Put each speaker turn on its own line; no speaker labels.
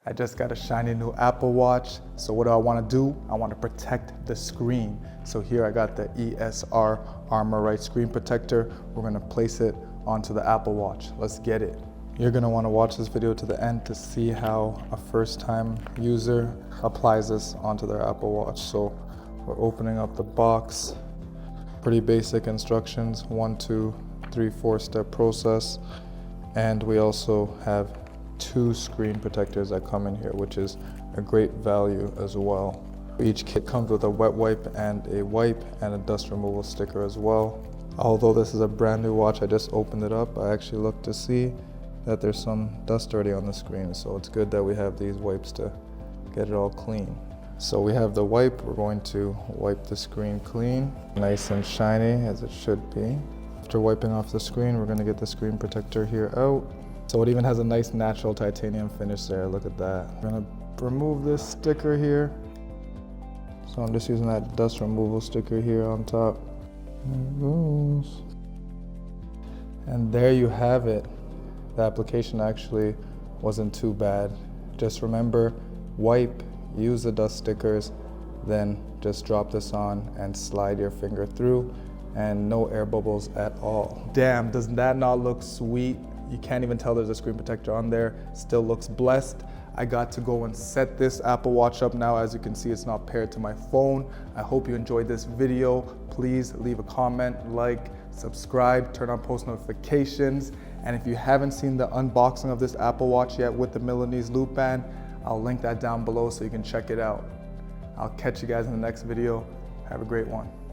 I just got a shiny new Apple Watch. So what do I want to do? I want to protect the screen. So here I got the ESR Armorite screen protector. We're going to place it onto the Apple Watch. Let's get it. You're going to want to watch this video to the end to see how a first-time user applies this onto their Apple Watch. So we're opening up the box. Pretty basic instructions, 1, 2, 3, 4-step process. And we also have 2 screen protectors that come in here, which is a great value as well. Each kit comes with a wet wipe and a dust removal sticker as well. Although this is a brand new watch, I just opened it up. I actually looked to see that there's some dust already on the screen, so it's good that we have these wipes to get it all clean. So we have the wipe. We're going to wipe the screen clean, nice and shiny as it should be. After wiping off the screen, we're going to get the screen protector here out. So it even has a nice natural titanium finish there. Look at that. I'm going to remove this sticker here. So I'm just using that dust removal sticker here on top. There it goes. And there you have it. The application actually wasn't too bad. Just remember, wipe, use the dust stickers, then just drop this on and slide your finger through, and no air bubbles at all. Damn, does that not look sweet? You can't even tell there's a screen protector on there. Still looks blessed. I got to go and set this Apple Watch up now. As you can see, it's not paired to my phone. I hope you enjoyed this video. Please leave a comment, like, subscribe, turn on post notifications. And if you haven't seen the unboxing of this Apple Watch yet with the Milanese loop band, I'll link that down below so you can check it out. I'll catch you guys in the next video. Have a great one.